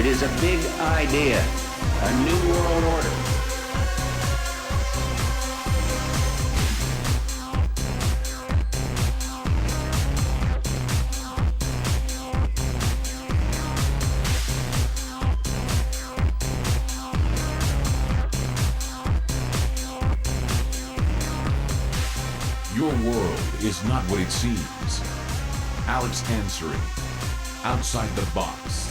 It is a big idea, a new world order. Your world is not what it seems. Alex answering. Outside the Box.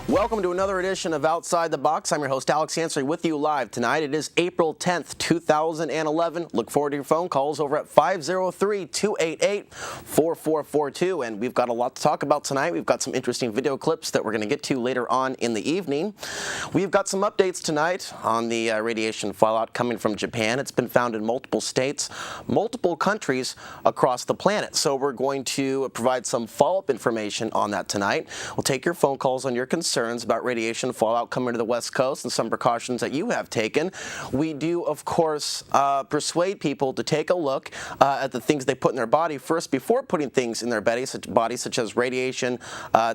Welcome to another edition of Outside the Box. I'm your host, Alex Ansary, with you live tonight. It is April 10th, 2011. Look forward to your phone calls over at 503-288-4442. And we've got a lot to talk about tonight. We've got some interesting video clips that we're going to get to later on in the evening. We've got some updates tonight on the radiation fallout coming from Japan. It's been found in multiple states, multiple countries across the planet. So we're going to provide some follow-up information on that tonight. We'll take your phone calls on your concerns about radiation fallout coming to the West Coast and some precautions that you have taken. We do, of course, persuade people to take a look at the things they put in their body first before putting things in their body, such as radiation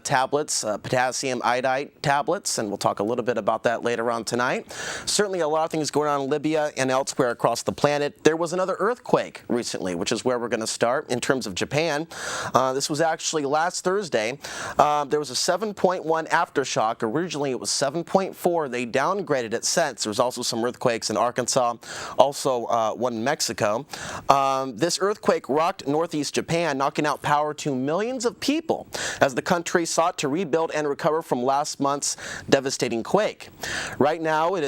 tablets, potassium iodide tablets, and we'll talk a little bit about that later on tonight. Certainly a lot of things going on in Libya and elsewhere across the planet. There was another earthquake recently, which is where we're going to start in terms of Japan. This was actually last Thursday. There was a 7.1 aftershock. Originally it was 7.4. They downgraded it since. There was also some earthquakes in Arkansas, also one in Mexico. This earthquake rocked northeast Japan, knocking out power to millions of people as the country sought to rebuild and recover from last month's devastating quake. Right now it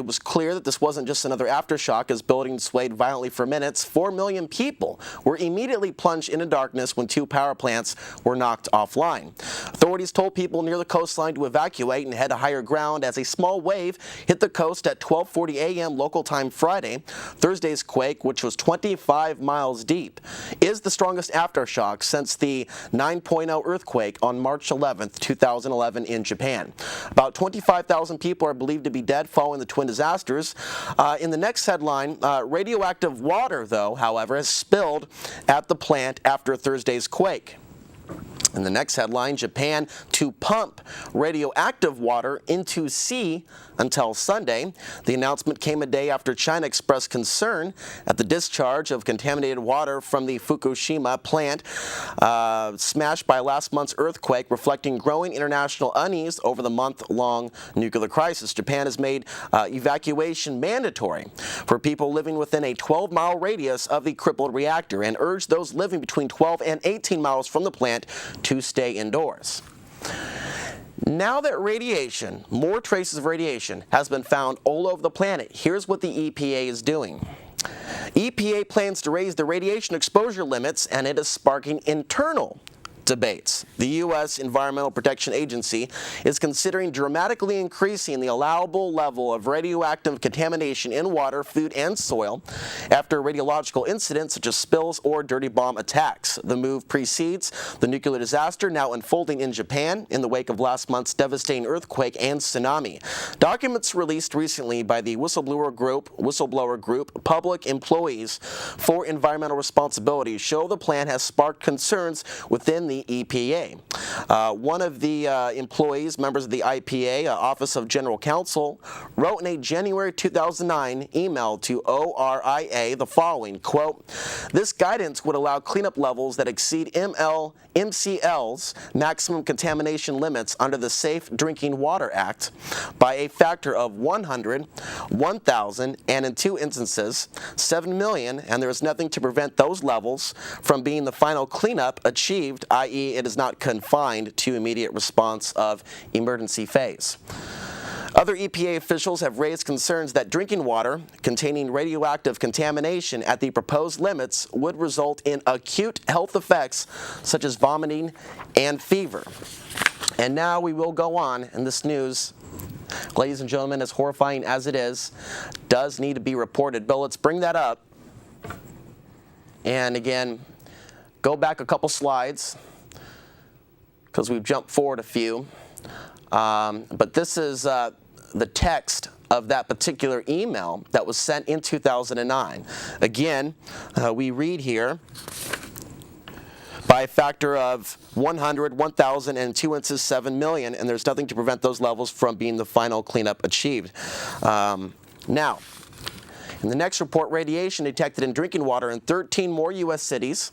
was clear that this wasn't just another aftershock as buildings swayed violently for minutes. 4 million people were immediately plunged into darkness when 2 power plants were knocked offline. Authorities told people near the coastline to evacuate and head to higher ground as a small wave hit the coast at 12:40 a.m. local time Friday. Thursday's quake, which was 25 miles deep, is the strongest aftershock since the 9.0 earthquake on March 11th, 2011 in Japan. About 25,000 people are believed to be dead following the twin disasters. In the next headline, radioactive water, though, however, has spilled at the plant after Thursday's quake. In the next headline, Japan to pump radioactive water into sea until Sunday. The announcement came a day after China expressed concern at the discharge of contaminated water from the Fukushima plant smashed by last month's earthquake, reflecting growing international unease over the month-long nuclear crisis. Japan has made evacuation mandatory for people living within a 12-mile radius of the crippled reactor and urged those living between 12 and 18 miles from the plant to stay indoors. Now that more traces of radiation, has been found all over the planet, here's what the EPA is doing. EPA plans to raise the radiation exposure limits, and it is sparking internal debates. The U.S. Environmental Protection Agency is considering dramatically increasing the allowable level of radioactive contamination in water, food, and soil after radiological incidents such as spills or dirty bomb attacks. The move precedes the nuclear disaster now unfolding in Japan in the wake of last month's devastating earthquake and tsunami. Documents released recently by the whistleblower group Public Employees for Environmental Responsibility show the plan has sparked concerns within the EPA. One of the employees, members of the IPA, Office of General Counsel, wrote in a January 2009 email to ORIA the following, quote, "This guidance would allow cleanup levels that exceed MCL's maximum contamination limits under the Safe Drinking Water Act by a factor of 100, 1,000, and in 2 instances, 7 million, and there is nothing to prevent those levels from being the final cleanup achieved, i.e. it is not confined to immediate response of emergency phase." Other EPA officials have raised concerns that drinking water containing radioactive contamination at the proposed limits would result in acute health effects such as vomiting and fever. And now we will go on, and this news, ladies and gentlemen, as horrifying as it is, does need to be reported. Bill, let's bring that up. And again, go back a couple slides because we've jumped forward a few. But this is the text of that particular email that was sent in 2009. Again, we read here, by a factor of 100, 1,000, and 2 inches, 7 million, and there's nothing to prevent those levels from being the final cleanup achieved. Now, in the next report, radiation detected in drinking water in 13 more U.S. cities.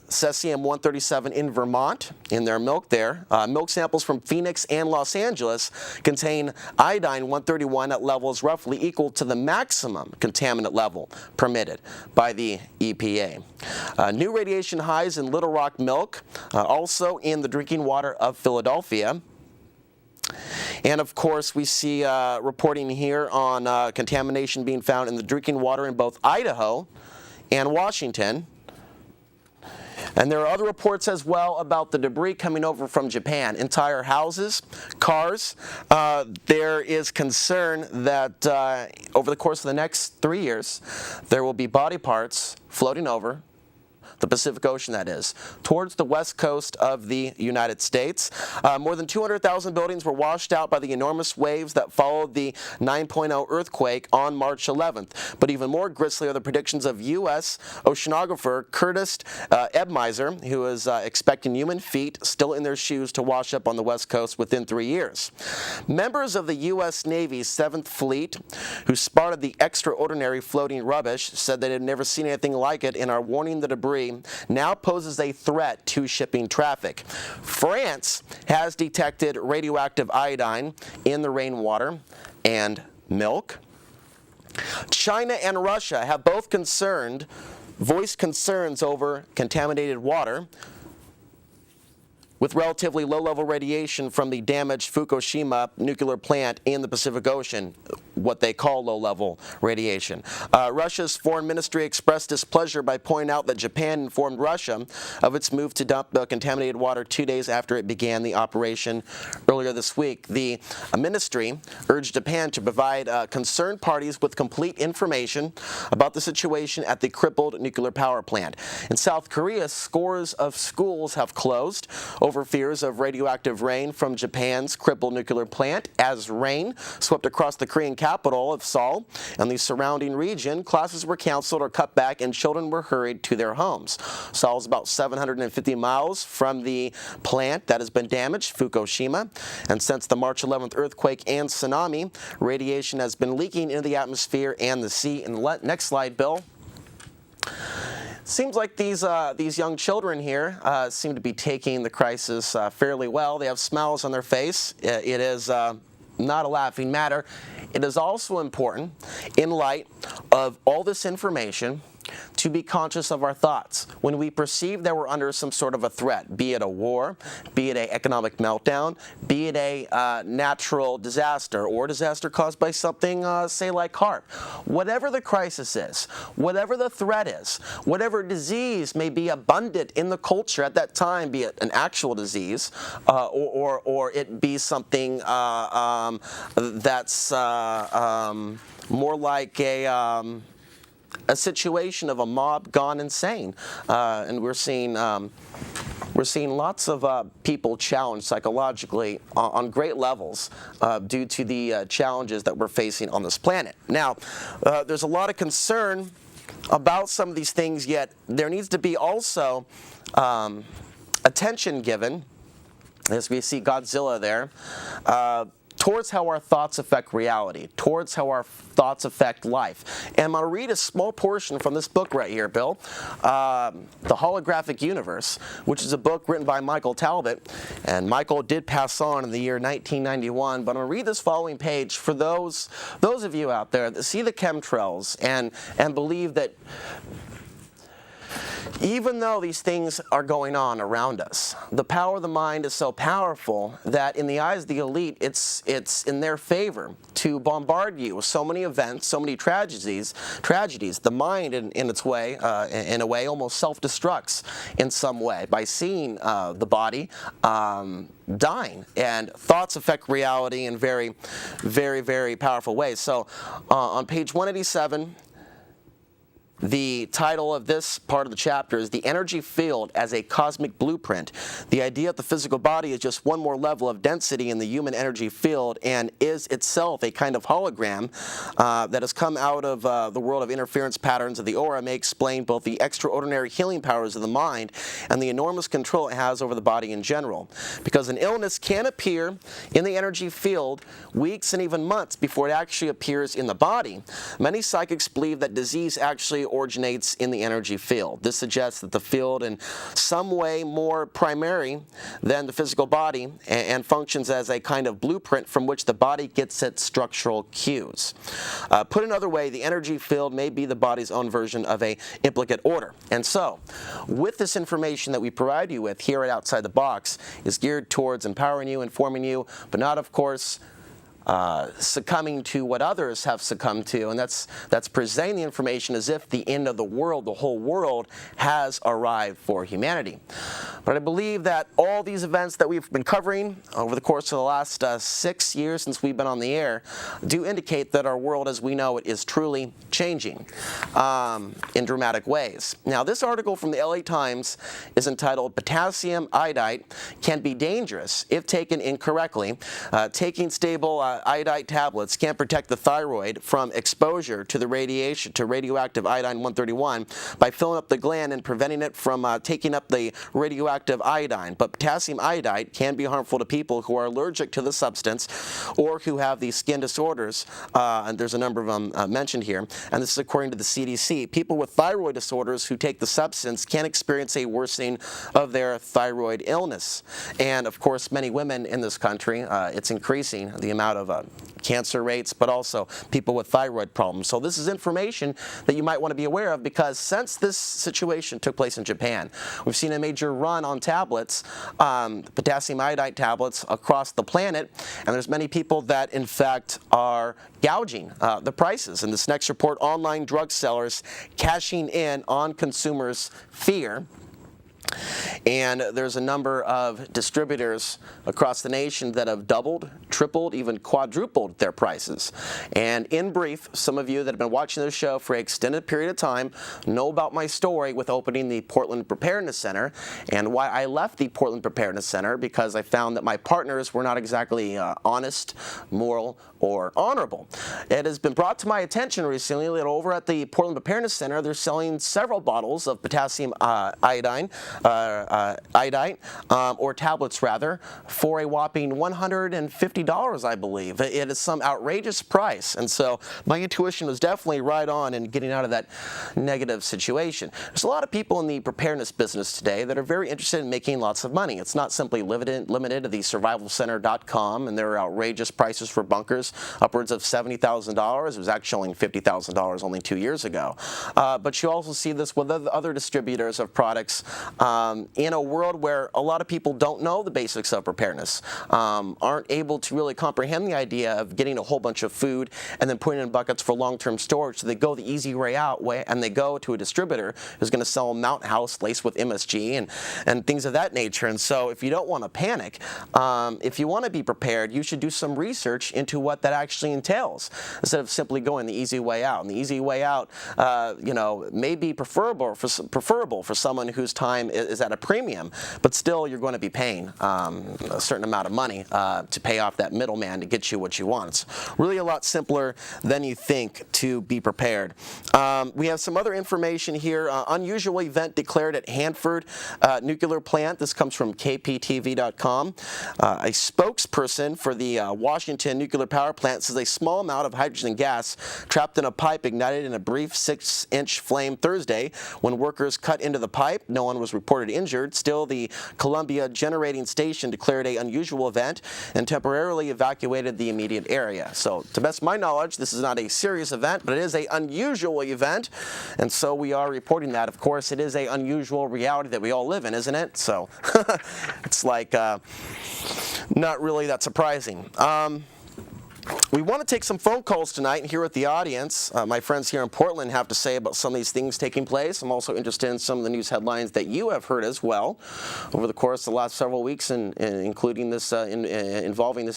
Cesium-137 in Vermont, in their milk there. Milk samples from Phoenix and Los Angeles contain iodine-131 at levels roughly equal to the maximum contaminant level permitted by the EPA. New radiation highs in Little Rock milk, also in the drinking water of Philadelphia. And of course, we see reporting here on contamination being found in the drinking water in both Idaho and Washington. And there are other reports as well about the debris coming over from Japan. Entire houses, cars. There is concern that over the course of the next 3 years, there will be body parts floating over the Pacific Ocean, that is, towards the west coast of the United States. More than 200,000 buildings were washed out by the enormous waves that followed the 9.0 earthquake on March 11th. But even more grisly are the predictions of U.S. oceanographer Curtis Ebmiser, who is expecting human feet still in their shoes to wash up on the west coast within 3 years. Members of the U.S. Navy's 7th Fleet, who spotted the extraordinary floating rubbish, said they had never seen anything like it and are warning the debris now poses a threat to shipping traffic. France has detected radioactive iodine in the rainwater and milk. China and Russia have both voiced concerns over contaminated water with relatively low-level radiation from the damaged Fukushima nuclear plant in the Pacific Ocean, what they call low-level radiation. Russia's foreign ministry expressed displeasure by pointing out that Japan informed Russia of its move to dump the contaminated water 2 days after it began the operation earlier this week. The ministry urged Japan to provide concerned parties with complete information about the situation at the crippled nuclear power plant. In South Korea, scores of schools have closed over fears of radioactive rain from Japan's crippled nuclear plant. As rain swept across the Korean capital of Seoul and the surrounding region, classes were canceled or cut back and children were hurried to their homes. Seoul is about 750 miles from the plant that has been damaged, Fukushima, and since the March 11th earthquake and tsunami, radiation has been leaking into the atmosphere and the sea. And next slide, Bill. Seems like these young children here seem to be taking the crisis fairly well. They have smiles on their face. It is not a laughing matter. It is also important, in light of all this information, to be conscious of our thoughts. When we perceive that we're under some sort of a threat, be it a war, be it an economic meltdown, be it a natural disaster or disaster caused by something, say, like HAARP. Whatever the crisis is, whatever the threat is, whatever disease may be abundant in the culture at that time, be it an actual disease or it be something that's more like a situation of a mob gone insane, and we're seeing lots of people challenged psychologically on great levels due to the challenges that we're facing on this planet. Now, there's a lot of concern about some of these things, yet there needs to be also attention given, as we see Godzilla there, towards how our thoughts affect reality, towards how our thoughts affect life. And I'm going to read a small portion from this book right here, Bill, The Holographic Universe, which is a book written by Michael Talbot. And Michael did pass on in the year 1991, but I'm going to read this following page for those of you out there that see the chemtrails and believe that even though these things are going on around us, the power of the mind is so powerful that in the eyes of the elite, it's in their favor to bombard you with so many events, so many tragedies. The mind, in its way, in a way, almost self-destructs in some way by seeing the body dying. And thoughts affect reality in very, very, very powerful ways. So on page 187, The title of this part of the chapter is The Energy Field as a Cosmic Blueprint. The idea that the physical body is just one more level of density in the human energy field and is itself a kind of hologram that has come out of the world of interference patterns of the aura may explain both the extraordinary healing powers of the mind and the enormous control it has over the body in general. Because an illness can appear in the energy field weeks and even months before it actually appears in the body, many psychics believe that disease actually originates in the energy field. This suggests that the field in some way more primary than the physical body and functions as a kind of blueprint from which the body gets its structural cues. Put another way, the energy field may be the body's own version of a implicate order. And so, with this information that we provide you with here at Outside the Box is geared towards empowering you, informing you, but not, of course, succumbing to what others have succumbed to, and that's presenting the information as if the end of the world, the whole world, has arrived for humanity. But I believe that all these events that we've been covering over the course of the last 6 years since we've been on the air do indicate that our world as we know it is truly changing in dramatic ways. Now, this article from the LA Times is entitled Potassium Iodide Can Be Dangerous If Taken Incorrectly. Taking stable iodide tablets can protect the thyroid from exposure to the radiation, to radioactive iodine-131 by filling up the gland and preventing it from taking up the radioactive iodine. But potassium iodide can be harmful to people who are allergic to the substance or who have these skin disorders, and there's a number of them mentioned here, and this is according to the CDC. People with thyroid disorders who take the substance can experience a worsening of their thyroid illness. And of course, many women in this country, it's increasing the amount of cancer rates, but also people with thyroid problems. So this is information that you might want to be aware of, because since this situation took place in Japan, we've seen a major run on tablets, potassium iodide tablets across the planet, and there's many people that in fact are gouging the prices. In this next report, online drug sellers cashing in on consumers' fear. And there's a number of distributors across the nation that have doubled, tripled, even quadrupled their prices. And in brief, some of you that have been watching this show for an extended period of time know about my story with opening the Portland Preparedness Center and why I left the Portland Preparedness Center, because I found that my partners were not exactly honest, moral, or honorable. It has been brought to my attention recently that over at the Portland Preparedness Center, they're selling several bottles of potassium iodide, or tablets rather, for a whopping $150, I believe. It is some outrageous price, and so my intuition was definitely right on in getting out of that negative situation. There's a lot of people in the preparedness business today that are very interested in making lots of money. It's not simply limited to the survivalcenter.com and their outrageous prices for bunkers, upwards of $70,000. It was actually $50,000 only 2 years ago. But you also see this with other distributors of products in a world where a lot of people don't know the basics of preparedness, aren't able to really comprehend the idea of getting a whole bunch of food and then putting it in buckets for long-term storage. So they go the easy way out and they go to a distributor who's going to sell a Mountain House laced with MSG and things of that nature. And so if you don't want to panic, if you want to be prepared, you should do some research into what that actually entails instead of simply going the easy way out. And the easy way out, may be preferable for someone whose time is at a premium, but still you're going to be paying a certain amount of money to pay off that middleman to get you what you want. It's really a lot simpler than you think to be prepared. We have some other information here. Unusual event declared at Hanford nuclear plant. This comes from KPTV.com. A spokesperson for the Washington nuclear power plant says a small amount of hydrogen gas trapped in a pipe ignited in a brief 6-inch flame Thursday. When workers cut into the pipe, no one was reported injured. Still, the Columbia Generating Station declared an unusual event and temporarily evacuated the immediate area. So, to the best of my knowledge, this is not a serious event, but it is an unusual event, and so we are reporting that. Of course, it is an unusual reality that we all live in, isn't it? So, it's like not really that surprising. We want to take some phone calls tonight and hear what the audience, my friends here in Portland, have to say about some of these things taking place. I'm also interested in some of the news headlines that you have heard as well over the course of the last several weeks, including this, involving this